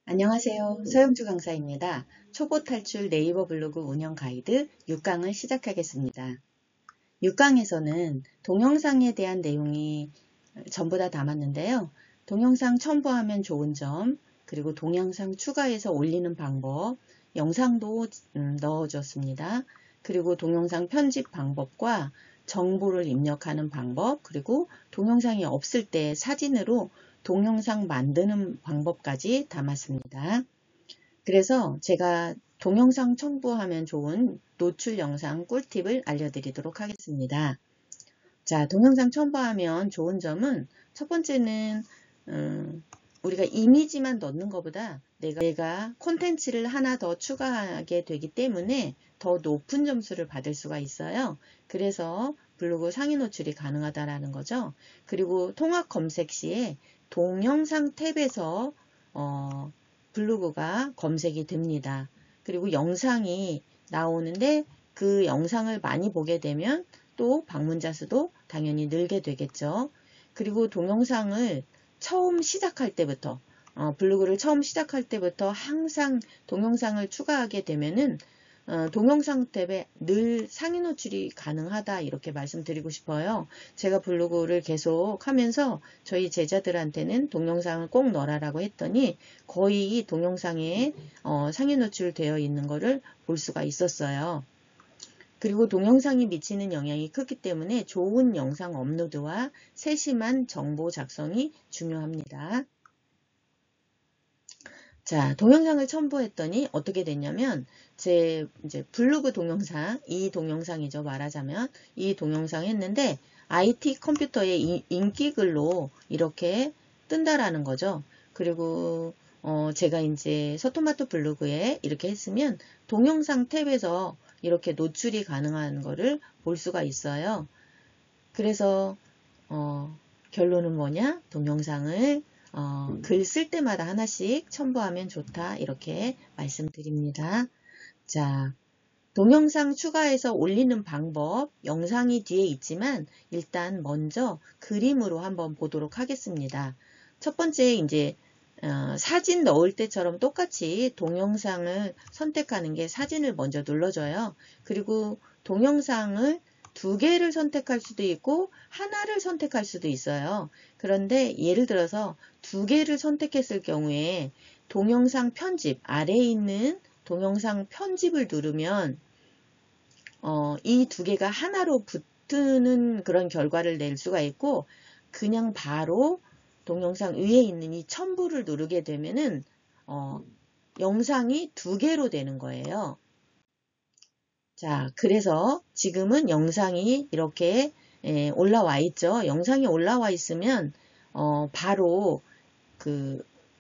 안녕하세요. 서영주 강사입니다. 초보 탈출 네이버 블로그 운영 가이드 6강을 시작하겠습니다. 6강에서는 동영상에 대한 내용이 전부 다 담았는데요. 동영상 첨부하면 좋은 점, 그리고 동영상 추가해서 올리는 방법, 영상도 넣어줬습니다. 그리고 동영상 편집 방법과 정보를 입력하는 방법, 그리고 동영상이 없을 때 사진으로 동영상 만드는 방법까지 담았습니다. 그래서 제가 동영상 첨부하면 좋은 노출 영상 꿀팁을 알려드리도록 하겠습니다. 자, 동영상 첨부하면 좋은 점은 첫 번째는 우리가 이미지만 넣는 것보다 내가 콘텐츠를 하나 더 추가하게 되기 때문에 더 높은 점수를 받을 수가 있어요. 그래서 블로그 상위 노출이 가능하다라는 거죠. 그리고 통합 검색 시에 동영상 탭에서 블로그가 검색이 됩니다. 그리고 영상이 나오는데 그 영상을 많이 보게 되면 또 방문자 수도 당연히 늘게 되겠죠. 그리고 동영상을 처음 시작할 때부터 블로그를 처음 시작할 때부터 항상 동영상을 추가하게 되면은 동영상 탭에 늘 상위 노출이 가능하다 이렇게 말씀드리고 싶어요. 제가 블로그를 계속 하면서 저희 제자들한테는 동영상을 꼭 넣어라라고 했더니 거의 동영상에 상위 노출되어 있는 거를 볼 수가 있었어요. 그리고 동영상이 미치는 영향이 크기 때문에 좋은 영상 업로드와 세심한 정보 작성이 중요합니다. 자, 동영상을 첨부했더니 어떻게 됐냐면 제 이제 블로그 동영상, 이 동영상이죠. 말하자면 이 동영상 했는데 IT 컴퓨터의 인기글로 이렇게 뜬다라는 거죠. 그리고 제가 이제 서토마토 블로그에 이렇게 했으면 동영상 탭에서 이렇게 노출이 가능한 거를 볼 수가 있어요. 그래서 결론은 뭐냐? 동영상을 글 쓸 때마다 하나씩 첨부하면 좋다 이렇게 말씀드립니다. 자, 동영상 추가해서 올리는 방법 영상이 뒤에 있지만 일단 먼저 그림으로 한번 보도록 하겠습니다. 첫 번째 이제 사진 넣을 때처럼 똑같이 동영상을 선택하는 게 사진을 먼저 눌러줘요. 그리고 동영상을 두 개를 선택할 수도 있고 하나를 선택할 수도 있어요. 그런데 예를 들어서 두 개를 선택했을 경우에 동영상 편집 아래에 있는 동영상 편집을 누르면 이 두 개가 하나로 붙는 그런 결과를 낼 수가 있고 그냥 바로 동영상 위에 있는 이 첨부를 누르게 되면은 영상이 두 개로 되는 거예요. 자, 그래서 지금은 영상이 이렇게 올라와 있죠. 영상이 올라와 있으면 바로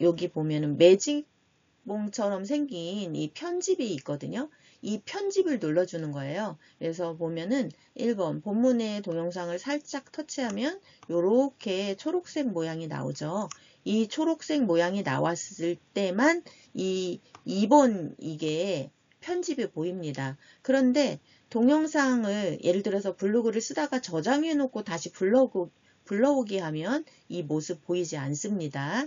여기 보면은 매직봉처럼 생긴 이 편집이 있거든요. 이 편집을 눌러주는 거예요. 그래서 보면은 1번 본문의 동영상을 살짝 터치하면 이렇게 초록색 모양이 나오죠. 이 초록색 모양이 나왔을 때만 이 2번 이게 편집이 보입니다. 그런데 동영상을 예를 들어서 블로그를 쓰다가 저장해 놓고 다시 불러오기 하면 이 모습 보이지 않습니다.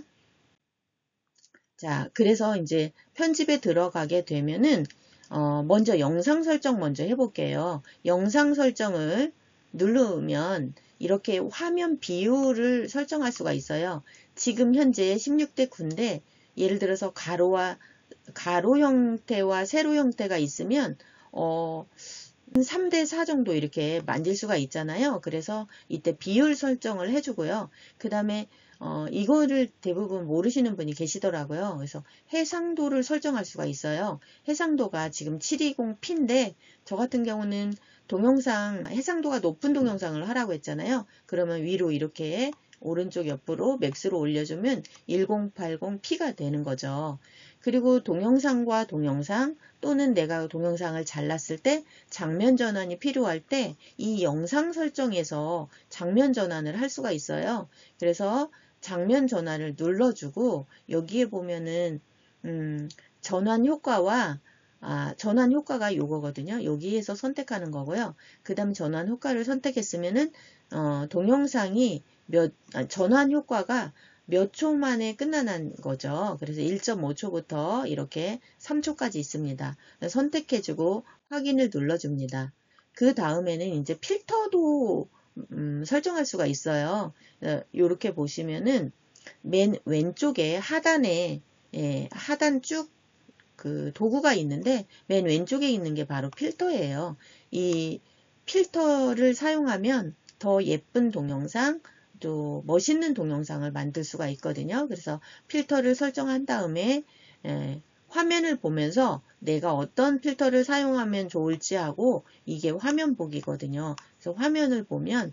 자, 그래서 이제 편집에 들어가게 되면은 먼저 영상 설정 먼저 해볼게요. 영상 설정을 누르면 이렇게 화면 비율을 설정할 수가 있어요. 지금 현재 16대 9인데 예를 들어서 가로 형태와 세로 형태가 있으면 3대 4 정도 이렇게 만질 수가 있잖아요. 그래서 이때 비율 설정을 해주고요. 그 다음에 이거를 대부분 모르시는 분이 계시더라고요. 그래서 해상도를 설정할 수가 있어요. 해상도가 지금 720p인데 저 같은 경우는 동영상 해상도가 높은 동영상을 하라고 했잖아요. 그러면 위로 이렇게 오른쪽 옆으로 맥스로 올려주면 1080p가 되는 거죠. 그리고 동영상과 동영상 또는 내가 동영상을 잘랐을 때 장면 전환이 필요할 때 이 영상 설정에서 장면 전환을 할 수가 있어요. 그래서 장면 전환을 눌러주고 여기에 보면은 전환 효과와 전환 효과가 요거거든요. 여기에서 선택하는 거고요. 그 다음 전환 효과를 선택했으면은 동영상이 전환 효과가 몇 초 만에 끝나는 거죠. 그래서 1.5초부터 이렇게 3초까지 있습니다. 선택해주고 확인을 눌러줍니다. 그 다음에는 이제 필터도 설정할 수가 있어요. 이렇게 보시면은 맨 왼쪽에 하단에 하단 쭉 그 도구가 있는데 맨 왼쪽에 있는 게 바로 필터예요. 이 필터를 사용하면 더 예쁜 동영상, 또 멋있는 동영상을 만들 수가 있거든요. 그래서 필터를 설정한 다음에 화면을 보면서 내가 어떤 필터를 사용하면 좋을지 하고 이게 화면 보기거든요. 그래서 화면을 보면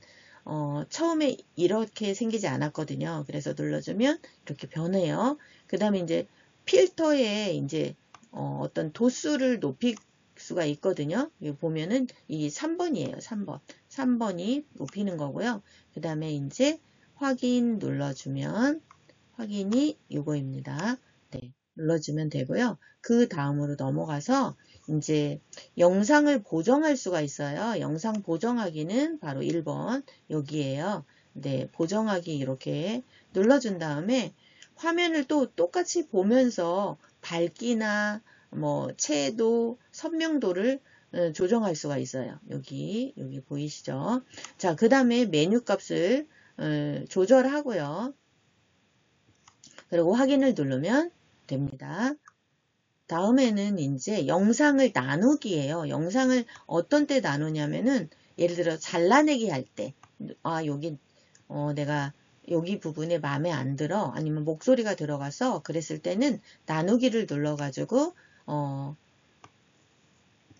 처음에 이렇게 생기지 않았거든요. 그래서 눌러주면 이렇게 변해요. 그 다음에 이제 필터에 이제 어떤 도수를 높일 수가 있거든요. 여기 보면은 이 3번이에요. 3번. 3번이 높이는 거고요. 그 다음에 이제 확인 눌러주면 확인이 요거입니다. 네, 눌러주면 되고요. 그 다음으로 넘어가서 이제 영상을 보정할 수가 있어요. 영상 보정하기는 바로 1번 여기에요. 네, 보정하기 이렇게 눌러준 다음에 화면을 또 똑같이 보면서 밝기나 뭐 채도, 선명도를 조정할 수가 있어요. 여기 보이시죠? 자, 그 다음에 메뉴 값을 조절하고요. 그리고 확인을 누르면 됩니다. 다음에는 이제 영상을 나누기예요. 영상을 어떤 때 나누냐면은 예를 들어 잘라내기 할 때, 여기 내가 여기 부분에 마음에 안 들어, 아니면 목소리가 들어가서 그랬을 때는 나누기를 눌러가지고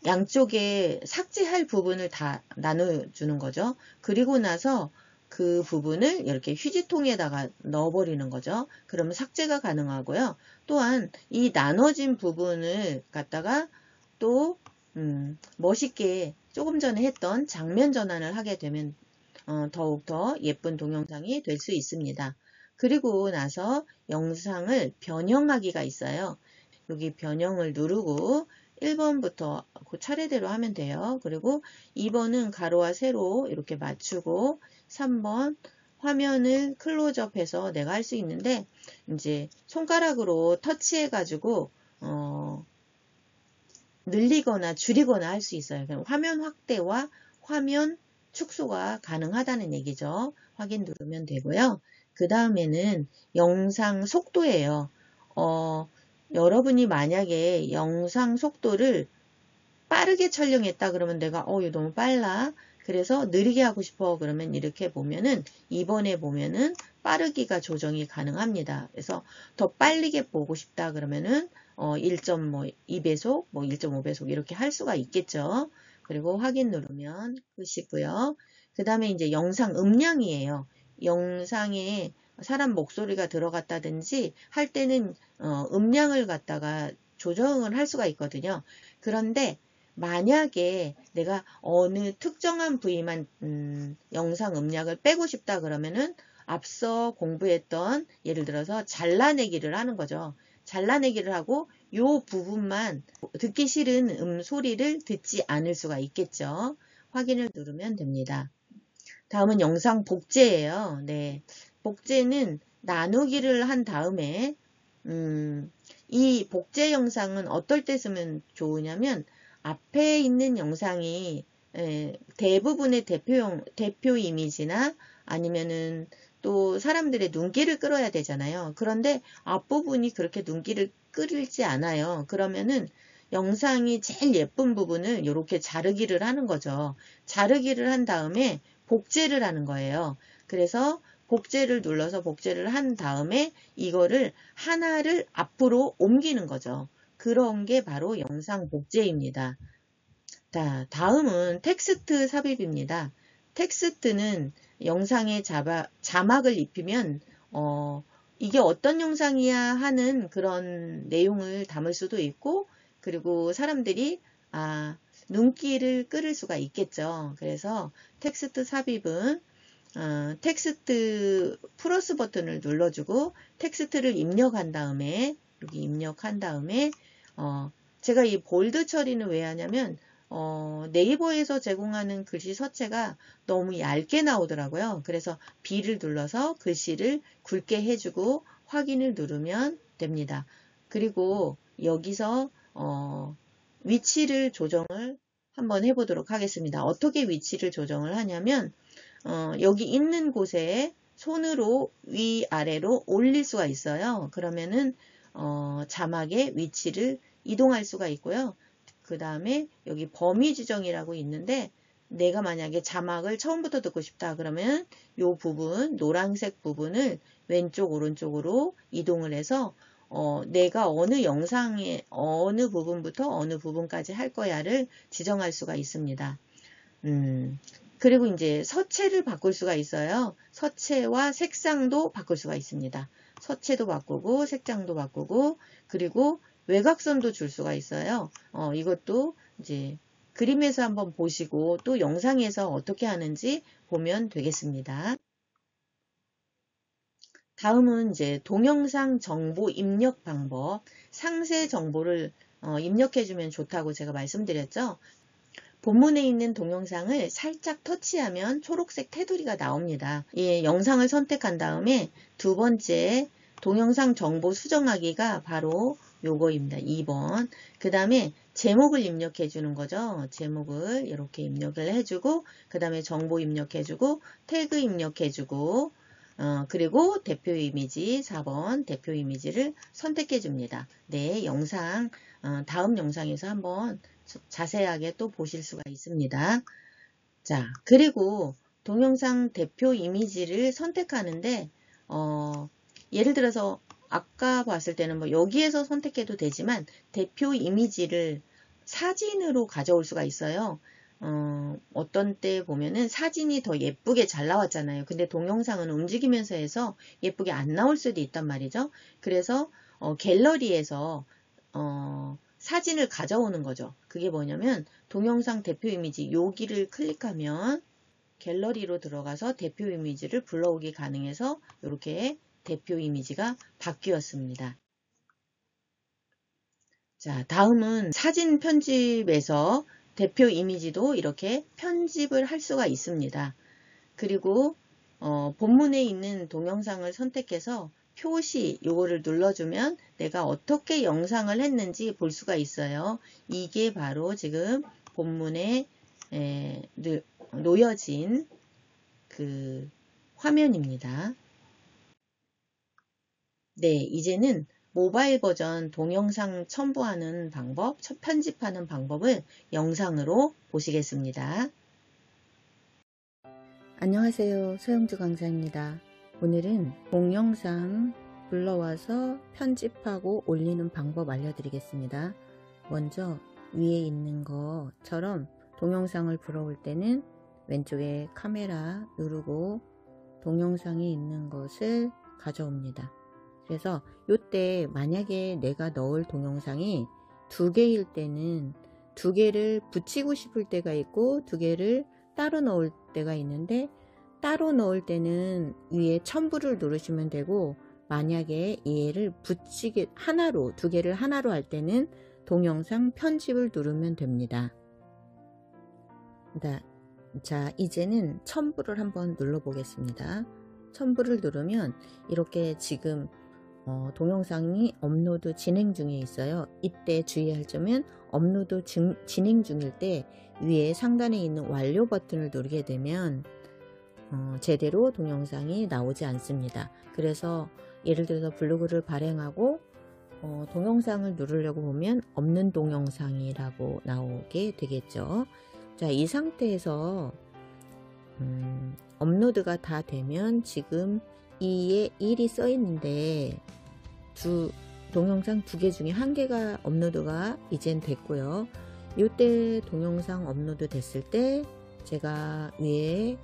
양쪽에 삭제할 부분을 다 나눠주는 거죠. 그리고 나서 그 부분을 이렇게 휴지통에다가 넣어버리는 거죠. 그러면 삭제가 가능하고요. 또한 이 나눠진 부분을 갖다가 또 멋있게 조금 전에 했던 장면 전환을 하게 되면 더욱더 예쁜 동영상이 될 수 있습니다. 그리고 나서 영상을 변형하기가 있어요. 여기 변형을 누르고 1번부터 그 차례대로 하면 돼요. 그리고 2번은 가로와 세로 이렇게 맞추고 3번 화면을 클로즈업해서 내가 할 수 있는데 이제 손가락으로 터치해 가지고 늘리거나 줄이거나 할 수 있어요. 화면 확대와 화면 축소가 가능하다는 얘기죠. 확인 누르면 되고요. 그 다음에는 영상 속도예요. 여러분이 만약에 영상 속도를 빠르게 촬영했다 그러면 내가 이거 너무 빨라. 그래서 느리게 하고 싶어. 그러면 이렇게 보면은 2번에 보면은 빠르기가 조정이 가능합니다. 그래서 더 빠르게 보고 싶다 그러면은 1.2배속, 1.5배속 이렇게 할 수가 있겠죠. 그리고 확인 누르면 끝이고요. 그 다음에 이제 영상 음량이에요. 영상에 사람 목소리가 들어갔다든지 할 때는 음량을 갖다가 조정을 할 수가 있거든요. 그런데 만약에 내가 어느 특정한 부위만 영상 음량을 빼고 싶다 그러면은 앞서 공부했던 예를 들어서 잘라내기를 하는 거죠. 잘라내기를 하고 요 부분만 듣기 싫은 소리를 듣지 않을 수가 있겠죠. 확인을 누르면 됩니다. 다음은 영상 복제예요. 네, 복제는 나누기를 한 다음에 이 복제 영상은 어떨 때 쓰면 좋으냐면 앞에 있는 영상이 대부분의 대표 이미지나 아니면은 또 사람들의 눈길을 끌어야 되잖아요. 그런데 앞부분이 그렇게 눈길을 끌지 않아요. 그러면은 영상이 제일 예쁜 부분을 이렇게 자르기를 하는 거죠. 자르기를 한 다음에 복제를 하는 거예요. 그래서 복제를 눌러서 복제를 한 다음에 이거를 하나를 앞으로 옮기는 거죠. 그런 게 바로 영상 복제입니다. 자, 다음은 텍스트 삽입입니다. 텍스트는 영상에 자막을 입히면 이게 어떤 영상이야 하는 그런 내용을 담을 수도 있고 그리고 사람들이 눈길을 끌을 수가 있겠죠. 그래서 텍스트 삽입은 텍스트 플러스 버튼을 눌러주고 텍스트를 입력한 다음에 여기 입력한 다음에 제가 이 볼드 처리는 왜 하냐면 네이버에서 제공하는 글씨 서체가 너무 얇게 나오더라고요. 그래서 B를 눌러서 글씨를 굵게 해주고 확인을 누르면 됩니다. 그리고 여기서 위치를 조정을 한번 해보도록 하겠습니다. 어떻게 위치를 조정을 하냐면 여기 있는 곳에 손으로 위아래로 올릴 수가 있어요. 그러면은 자막의 위치를 이동할 수가 있고요. 그 다음에 여기 범위 지정이라고 있는데 내가 만약에 자막을 처음부터 듣고 싶다 그러면 이 부분 노란색 부분을 왼쪽 오른쪽으로 이동을 해서 내가 어느 영상의 어느 부분부터 어느 부분까지 할 거야를 지정할 수가 있습니다. 그리고 이제 서체를 바꿀 수가 있어요. 서체와 색상도 바꿀 수가 있습니다. 서체도 바꾸고 색상도 바꾸고 그리고 외곽선도 줄 수가 있어요. 이것도 이제 그림에서 한번 보시고 또 영상에서 어떻게 하는지 보면 되겠습니다. 다음은 이제 동영상 정보 입력 방법, 상세 정보를 입력해주면 좋다고 제가 말씀드렸죠. 본문에 있는 동영상을 살짝 터치하면 초록색 테두리가 나옵니다. 이 영상을 선택한 다음에 두 번째 동영상 정보 수정하기가 바로 요거입니다. 2번. 그 다음에 제목을 입력해 주는 거죠. 제목을 이렇게 입력을 해주고 그 다음에 정보 입력해주고 태그 입력해주고 그리고 대표 이미지 4번 대표 이미지를 선택해 줍니다. 네, 영상 다음 영상에서 한번 자세하게 또 보실 수가 있습니다. 자, 그리고 동영상 대표 이미지를 선택하는데 예를 들어서 아까 봤을 때는 뭐 여기에서 선택해도 되지만 대표 이미지를 사진으로 가져올 수가 있어요. 어떤 때 보면은 사진이 더 예쁘게 잘 나왔잖아요. 근데 동영상은 움직이면서 해서 예쁘게 안 나올 수도 있단 말이죠. 그래서 갤러리에서 사진을 가져오는 거죠. 그게 뭐냐면 동영상 대표 이미지 여기를 클릭하면 갤러리로 들어가서 대표 이미지를 불러오기 가능해서 이렇게 대표 이미지가 바뀌었습니다. 자, 다음은 사진 편집에서 대표 이미지도 이렇게 편집을 할 수가 있습니다. 그리고 본문에 있는 동영상을 선택해서 표시 요거를 눌러주면 내가 어떻게 영상을 했는지 볼 수가 있어요. 이게 바로 지금 본문에 놓여진 그 화면입니다. 네, 이제는 모바일 버전 동영상 첨부하는 방법, 편집하는 방법을 영상으로 보시겠습니다. 안녕하세요. 소영주 강사입니다. 오늘은 동영상 불러와서 편집하고 올리는 방법 알려드리겠습니다. 먼저 위에 있는 것처럼 동영상을 불러올 때는 왼쪽에 카메라 누르고 동영상이 있는 것을 가져옵니다. 그래서 이때 만약에 내가 넣을 동영상이 두 개일 때는 두 개를 붙이고 싶을 때가 있고 두 개를 따로 넣을 때가 있는데 따로 넣을 때는 위에 첨부를 누르시면 되고 만약에 얘를 붙이게 하나로 두 개를 하나로 할 때는 동영상 편집을 누르면 됩니다. 자, 이제는 첨부를 한번 눌러 보겠습니다. 첨부를 누르면 이렇게 지금 동영상이 업로드 진행 중에 있어요. 이때 주의할 점은 업로드 진행 중일 때 위에 상단에 있는 완료 버튼을 누르게 되면 제대로 동영상이 나오지 않습니다. 그래서 예를 들어서 블로그를 발행하고 동영상을 누르려고 보면 없는 동영상이라고 나오게 되겠죠. 자, 이 상태에서 업로드가 다 되면 지금 2에 1이 써 있는데 동영상 두 개 중에 한 개가 업로드가 이젠 됐고요. 이때 동영상 업로드 됐을 때 제가 위에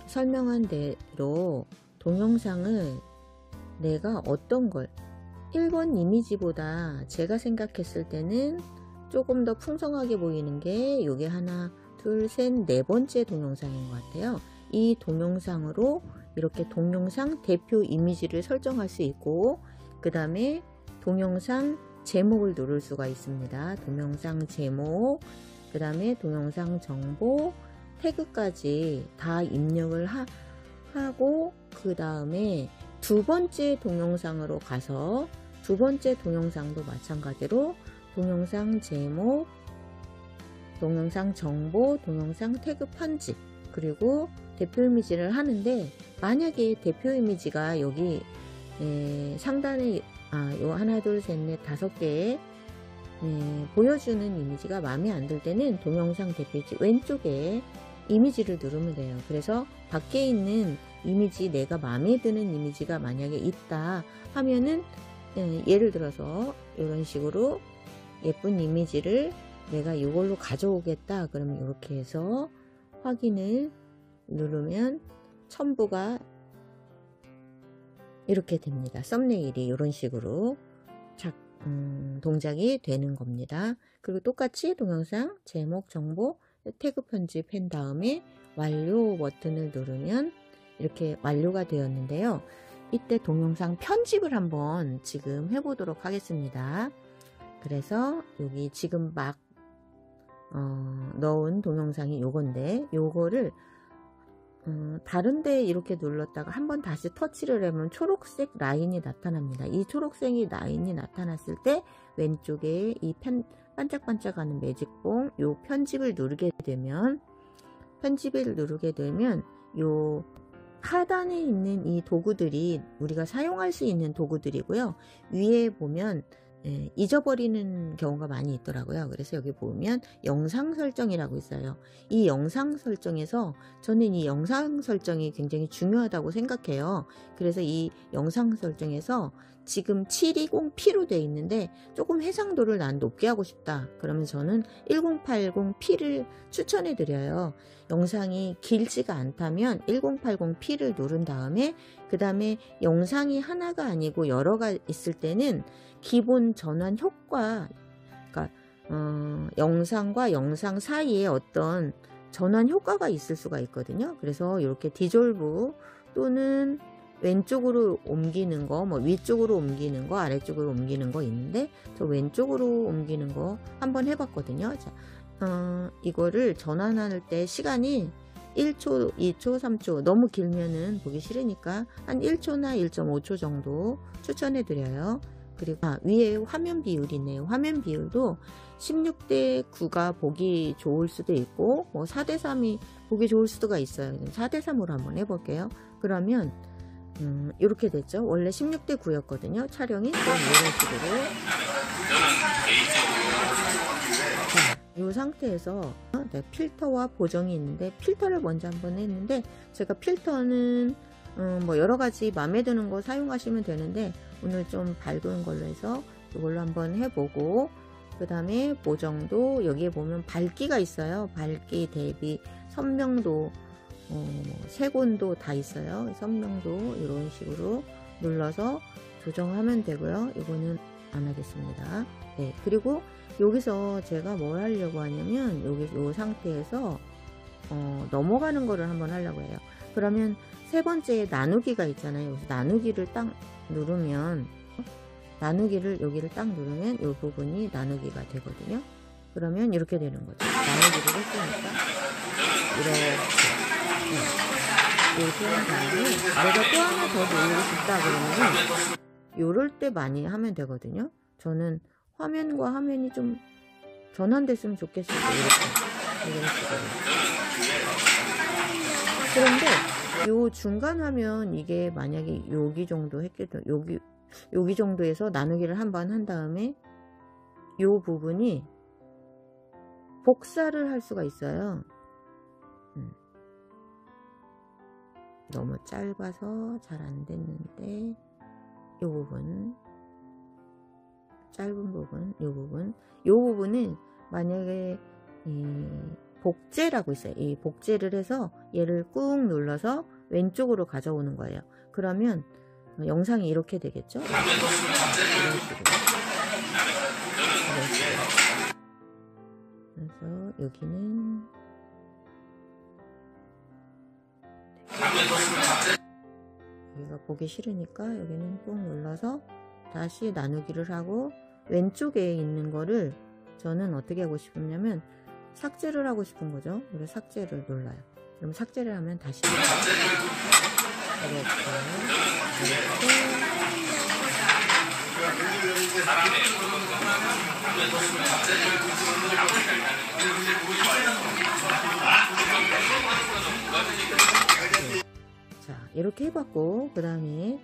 설명한 대로 동영상을 내가 어떤 걸 1번 이미지보다 제가 생각했을 때는 조금 더 풍성하게 보이는 게 이게 하나 둘 셋 네 번째 동영상인 것 같아요. 이 동영상으로 이렇게 동영상 대표 이미지를 설정할 수 있고 그 다음에 동영상 제목을 누를 수가 있습니다. 동영상 제목 그 다음에 동영상 정보 태그까지 다 입력을 하고 그 다음에 두 번째 동영상으로 가서 두 번째 동영상도 마찬가지로 동영상 제목, 동영상 정보, 동영상 태그 편집, 그리고 대표 이미지를 하는데, 만약에 대표 이미지가 여기 상단에 요 하나 둘 셋 넷 다섯 개의 보여주는 이미지가 마음에 안 들 때는 동영상 대표 이미지 왼쪽에 이미지를 누르면 돼요. 그래서 밖에 있는 이미지, 내가 마음에 드는 이미지가 만약에 있다 하면은 예를 들어서 이런 식으로 예쁜 이미지를 내가 이걸로 가져오겠다 그러면 이렇게 해서 확인을 누르면 첨부가 이렇게 됩니다. 썸네일이 이런 식으로 동작이 되는 겁니다. 그리고 똑같이 동영상 제목 정보 태그 편집한 다음에 완료 버튼을 누르면 이렇게 완료가 되었는데요. 이때 동영상 편집을 한번 지금 해보도록 하겠습니다. 그래서 여기 지금 막 넣은 동영상이 요건데, 요거를 다른데 이렇게 눌렀다가 한번 다시 터치를 하면 초록색 라인이 나타납니다. 이 초록색 라인이 나타났을 때 왼쪽에 이 반짝반짝하는 매직봉 요 편집을 누르게 되면 요 하단에 있는 이 도구들이 우리가 사용할 수 있는 도구들이고요. 위에 보면 잊어버리는 경우가 많이 있더라고요. 그래서 여기 보면 영상 설정이라고 있어요. 이 영상 설정에서 저는 이 영상 설정이 굉장히 중요하다고 생각해요. 그래서 이 영상 설정에서 지금 720p로 되어 있는데 조금 해상도를 난 높게 하고 싶다. 그러면 저는 1080p를 추천해 드려요. 영상이 길지가 않다면 1080p를 누른 다음에 그 다음에 영상이 하나가 아니고 여러가 있을 때는 기본 전환 효과, 그러니까 영상과 영상 사이에 어떤 전환 효과가 있을 수가 있거든요. 그래서 이렇게 디졸브 또는 왼쪽으로 옮기는 거, 뭐 위쪽으로 옮기는 거, 아래쪽으로 옮기는 거 있는데 저 왼쪽으로 옮기는 거 한번 해봤거든요. 자, 이거를 전환할 때 시간이 1초, 2초, 3초 너무 길면은 보기 싫으니까 한 1초나 1.5초 정도 추천해 드려요. 그리고 위에 화면 비율이 있네요. 화면 비율도 16대 9가 보기 좋을 수도 있고 뭐 4대 3이 보기 좋을 수가 있어요. 4대 3으로 한번 해볼게요. 그러면 이렇게 됐죠. 원래 16대 9였거든요. 촬영이 이런 식으로. 이 상태에서 필터와 보정이 있는데 필터를 먼저 한번 했는데, 제가 필터는 뭐 여러가지 마음에 드는 거 사용하시면 되는데 오늘 좀 밝은 걸로 해서 이걸로 한번 해보고, 그 다음에 보정도 여기에 보면 밝기가 있어요. 밝기 대비 선명도, 색온도 다 있어요. 선명도 이런 식으로 눌러서 조정하면 되고요. 이거는 안 하겠습니다. 네, 그리고 여기서 제가 뭘 하려고 하냐면 요 상태에서 넘어가는 거를 한번 하려고 해요. 그러면 세 번째 나누기가 있잖아요. 여기서 나누기를 딱 누르면 여기를 딱 누르면 이 부분이 나누기가 되거든요. 그러면 이렇게 되는 거죠. 나누기를 했으니까 이렇게 한 다음에 내가 또 하나 더 누르고 싶다 그러면 요럴 때 많이 하면 되거든요. 저는 화면과 화면이 좀 전환됐으면 좋겠어요. 이런 식으로. 그런데 요 중간 화면 이게 만약에 여기 정도 했겠죠. 여기 정도에서 나누기를 한번 한 다음에 요 부분이 복사를 할 수가 있어요. 너무 짧아서 잘 안 됐는데 요 부분, 짧은 부분, 요 부분은 만약에 복제라고 있어요. 이 복제를 해서 얘를 꾹 눌러서 왼쪽으로 가져오는 거예요. 그러면 영상이 이렇게 되겠죠? 이런 식으로. 그래서 여기는 여기가 보기 싫으니까 여기는 꾹 눌러서 다시 나누기를 하고, 왼쪽에 있는 거를 저는 어떻게 하고 싶냐면 삭제를 하고 싶은 거죠. 그래서 삭제를 눌러요. 그럼 삭제를 하면 다시 자, 이렇게 해봤고, 그 다음에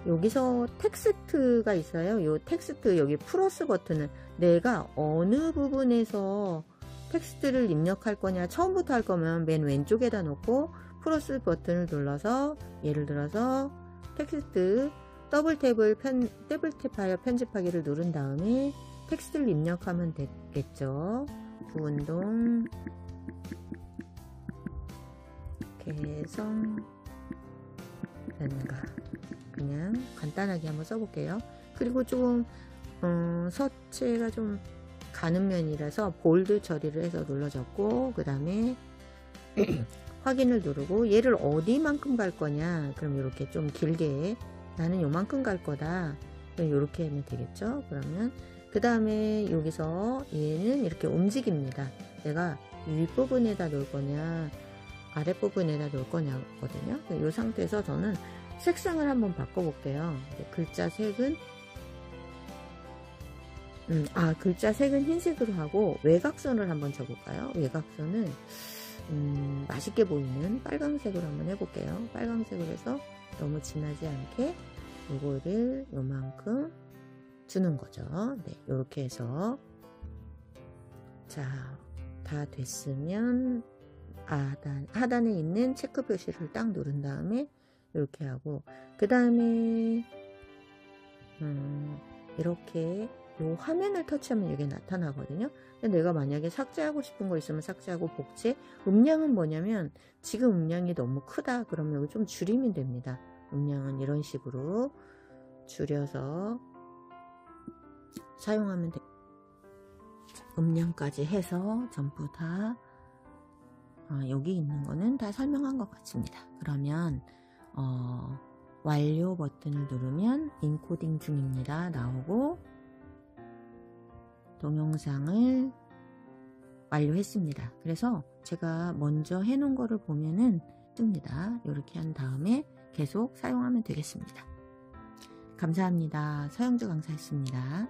여기서 텍스트가 있어요. 요 텍스트 여기 플러스 버튼은 내가 어느 부분에서 텍스트를 입력할 거냐, 처음부터 할 거면 맨 왼쪽에다 놓고 플러스 버튼을 눌러서, 예를 들어서 텍스트 더블 탭하여 편집하기를 누른 다음에 텍스트를 입력하면 되겠죠. 부운동 개성 연가, 그냥 간단하게 한번 써볼게요. 그리고 좀 서체가 좀 가는 면이라서 볼드 처리를 해서 눌러줬고, 그 다음에 확인을 누르고 얘를 어디만큼 갈 거냐, 그럼 이렇게 좀 길게 나는 요만큼 갈 거다, 그럼 이렇게 하면 되겠죠. 그러면 그 다음에 여기서 얘는 이렇게 움직입니다. 내가 윗부분에다 놓을 거냐 아랫부분에다 놓을 거냐거든요. 이 상태에서 저는 색상을 한번 바꿔볼게요. 글자 색은 글자 색은 흰색으로 하고 외곽선을 한번 줘볼까요? 외곽선은 맛있게 보이는 빨강색으로 한번 해볼게요. 빨강색으로 해서 너무 진하지 않게 이거를 요만큼 주는 거죠. 네, 이렇게 해서 자, 다 됐으면 하단에 있는 체크 표시를 딱 누른 다음에 이렇게 하고, 그 다음에 이렇게 요 화면을 터치하면 이게 나타나거든요. 근데 내가 만약에 삭제하고 싶은 거 있으면 삭제하고, 복제 음량은 뭐냐면 지금 음량이 너무 크다 그러면 여기 좀 줄이면 됩니다. 음량은 이런 식으로 줄여서 사용하면 됩니다. 음량까지 해서 전부 다 여기 있는 거는 다 설명한 것 같습니다. 그러면 완료 버튼을 누르면 인코딩 중입니다 나오고, 동영상을 완료했습니다. 그래서 제가 먼저 해놓은 거를 보면은 뜹니다. 이렇게 한 다음에 계속 사용하면 되겠습니다. 감사합니다. 서영주 강사였습니다.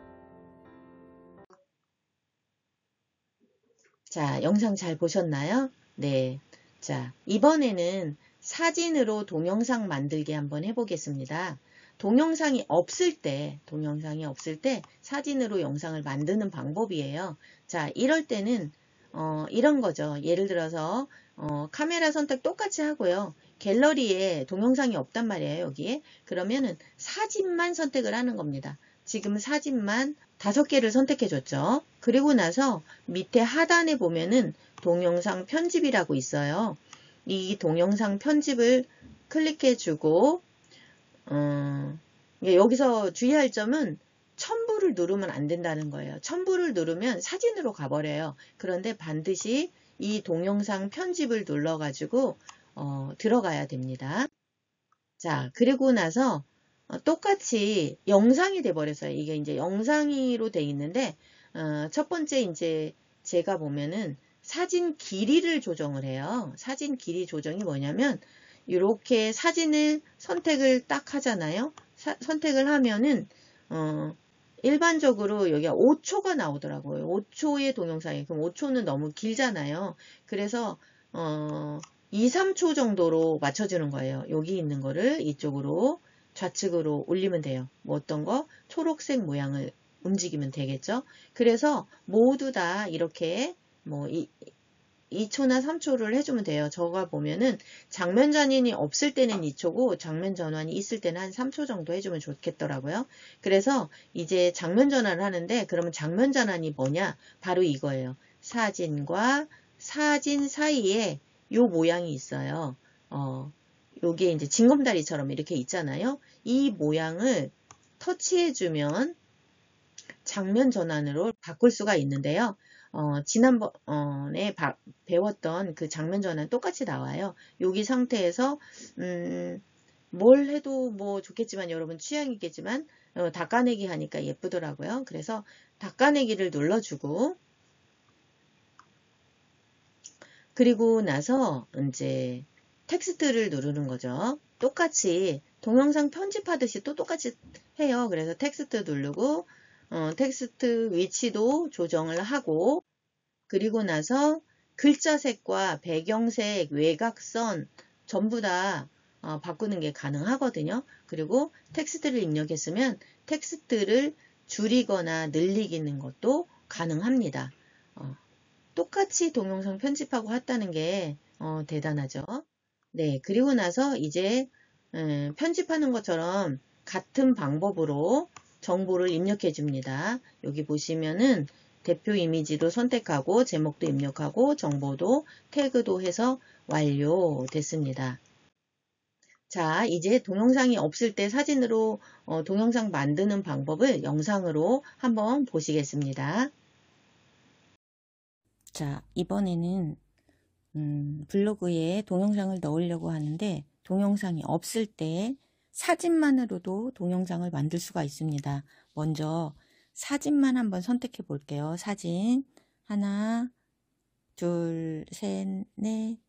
자, 영상 잘 보셨나요? 네. 자, 이번에는 사진으로 동영상 만들기 한번 해보겠습니다. 동영상이 없을 때 사진으로 영상을 만드는 방법이에요. 자, 이럴 때는 이런 거죠. 예를 들어서 카메라 선택 똑같이 하고요. 갤러리에 동영상이 없단 말이에요. 여기에. 그러면은 사진만 선택을 하는 겁니다. 지금 사진만 5개를 선택해 줬죠. 그리고 나서 밑에 하단에 보면은 동영상 편집이라고 있어요. 이 동영상 편집을 클릭해 주고 여기서 주의할 점은 첨부를 누르면 안 된다는 거예요. 첨부를 누르면 사진으로 가버려요. 그런데 반드시 이 동영상 편집을 눌러 가지고 들어가야 됩니다. 자, 그리고 나서 똑같이 영상이 돼 버렸어요. 이게 이제 영상으로 돼 있는데 첫 번째 이제 제가 보면은 사진 길이를 조정을 해요. 사진 길이 조정이 뭐냐면 이렇게 사진을 선택을 딱 하잖아요. 선택을 하면은 일반적으로 여기가 5초가 나오더라고요. 5초의 동영상이. 그럼 5초는 너무 길잖아요. 그래서 2, 3초 정도로 맞춰주는 거예요. 여기 있는 거를 이쪽으로 좌측으로 올리면 돼요. 뭐 어떤 거? 초록색 모양을 움직이면 되겠죠. 그래서 모두 다 이렇게 뭐 2초나 3초를 해주면 돼요. 저가 보면은 장면 전환이 없을 때는 2초고 장면 전환이 있을 때는 한 3초 정도 해주면 좋겠더라고요. 그래서 이제 장면 전환을 하는데, 그러면 장면 전환이 뭐냐? 바로 이거예요. 사진과 사진 사이에 요 모양이 있어요. 요게 이제 징검다리처럼 이렇게 있잖아요. 이 모양을 터치해주면 장면 전환으로 바꿀 수가 있는데요. 지난번에 배웠던 그 장면 전환 똑같이 나와요. 여기 상태에서 뭘 해도 뭐 좋겠지만 여러분 취향이겠지만 닦아내기 하니까 예쁘더라고요. 그래서 닦아내기를 눌러주고 그리고 나서 이제 텍스트를 누르는 거죠. 똑같이 동영상 편집하듯이 또 똑같이 해요. 그래서 텍스트 누르고 텍스트 위치도 조정을 하고, 그리고 나서 글자색과 배경색, 외곽선 전부 다 바꾸는 게 가능하거든요. 그리고 텍스트를 입력했으면 텍스트를 줄이거나 늘리는 것도 가능합니다. 똑같이 동영상 편집하고 했다는 게 대단하죠. 네, 그리고 나서 이제 편집하는 것처럼 같은 방법으로 정보를 입력해 줍니다. 여기 보시면은 대표 이미지도 선택하고 제목도 입력하고 정보도 태그도 해서 완료됐습니다. 자, 이제 동영상이 없을 때 사진으로 동영상 만드는 방법을 영상으로 한번 보시겠습니다. 자, 이번에는 블로그에 동영상을 넣으려고 하는데 동영상이 없을 때 사진만으로도 동영상을 만들 수가 있습니다. 먼저 사진만 한번 선택해 볼게요. 사진 하나, 둘, 셋, 넷,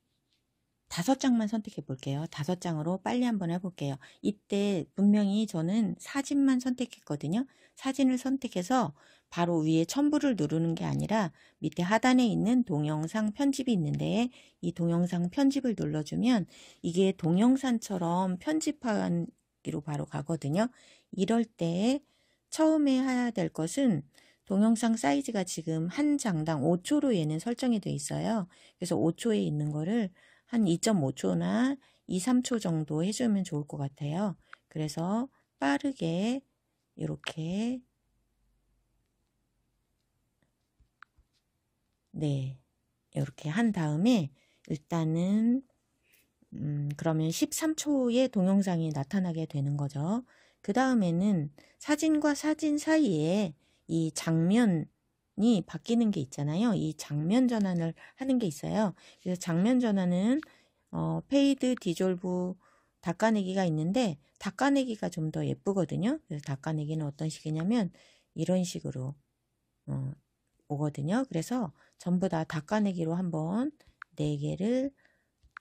5장만 선택해 볼게요. 5장으로 빨리 한번 해볼게요. 이때 분명히 저는 사진만 선택했거든요. 사진을 선택해서 바로 위에 첨부를 누르는 게 아니라 밑에 하단에 있는 동영상 편집이 있는데 이 동영상 편집을 눌러주면 이게 동영상처럼 편집하기로 바로 가거든요. 이럴 때 처음에 해야 될 것은 동영상 사이즈가 지금 한 장당 5초로 얘는 설정이 되어 있어요. 그래서 5초에 있는 거를 한 2.5초나 2, 3초 정도 해주면 좋을 것 같아요. 그래서 빠르게 이렇게 네, 이렇게 한 다음에 일단은 그러면 13초의 동영상이 나타나게 되는 거죠. 그 다음에는 사진과 사진 사이에 이 장면이 바뀌는 게 있잖아요. 이 장면 전환을 하는 게 있어요. 그래서 장면 전환은 페이드 디졸브 닦아내기가 있는데 닦아내기가 좀 더 예쁘거든요. 그래서 닦아내기는 어떤 식이냐면 이런 식으로 오거든요. 그래서 전부 다 닦아내기로 한번 4개를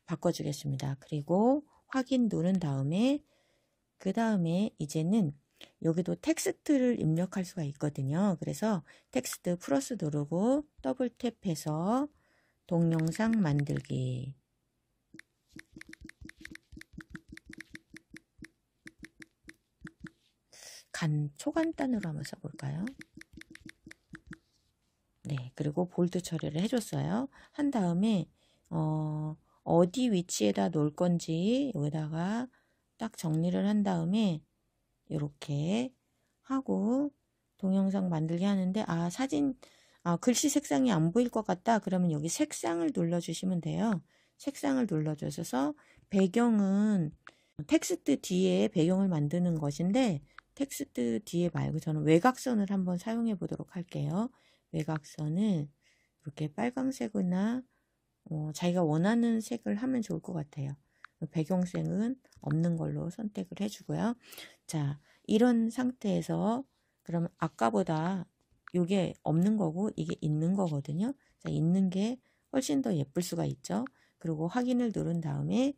바꿔주겠습니다. 그리고 확인 누른 다음에 그 다음에 이제는 여기도 텍스트를 입력할 수가 있거든요. 그래서 텍스트 플러스 누르고 더블 탭해서 동영상 만들기 초간단으로 한번 써볼까요? 네, 그리고 볼드 처리를 해줬어요. 한 다음에 어디 위치에다 놓을 건지 여기다가 딱 정리를 한 다음에 이렇게 하고 동영상 만들기 하는데 글씨 색상이 안 보일 것 같다 그러면 여기 색상을 눌러주시면 돼요. 색상을 눌러주셔서 배경은 텍스트 뒤에 배경을 만드는 것인데 텍스트 뒤에 말고 저는 외곽선을 한번 사용해 보도록 할게요. 외곽선을 이렇게 빨강색이나 자기가 원하는 색을 하면 좋을 것 같아요. 배경색은 없는 걸로 선택을 해주고요. 자, 이런 상태에서 그러면 아까보다 이게 없는 거고 이게 있는 거거든요. 자, 있는 게 훨씬 더 예쁠 수가 있죠. 그리고 확인을 누른 다음에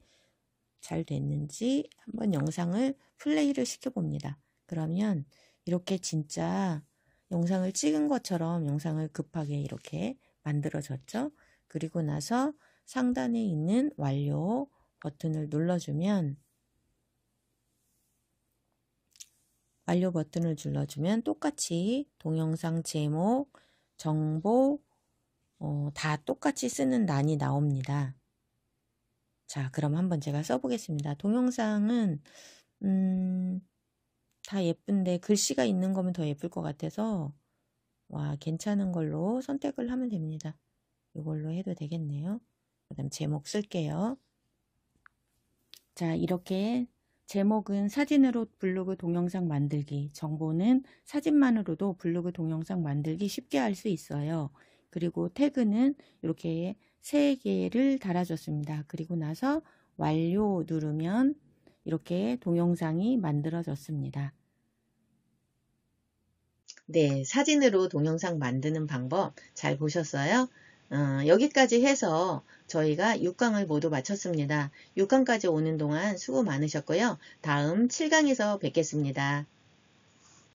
잘 됐는지 한번 영상을 플레이를 시켜봅니다. 그러면 이렇게 진짜 영상을 찍은 것처럼 영상을 급하게 이렇게 만들어졌죠. 그리고 나서 상단에 있는 완료 버튼을 눌러주면 똑같이 동영상 제목, 정보 다 똑같이 쓰는 란이 나옵니다. 자, 그럼 한번 제가 써보겠습니다. 동영상은 다 예쁜데 글씨가 있는 거면 더 예쁠 것 같아서 괜찮은 걸로 선택을 하면 됩니다. 이걸로 해도 되겠네요. 그 다음 제목 쓸게요. 자, 이렇게 제목은 사진으로 블로그 동영상 만들기, 정보는 사진만으로도 블로그 동영상 만들기 쉽게 할 수 있어요. 그리고 태그는 이렇게 3개를 달아줬습니다. 그리고 나서 완료 누르면 이렇게 동영상이 만들어졌습니다. 네, 사진으로 동영상 만드는 방법 잘 보셨어요? 여기까지 해서 저희가 6강을 모두 마쳤습니다. 6강까지 오는 동안 수고 많으셨고요. 다음 7강에서 뵙겠습니다.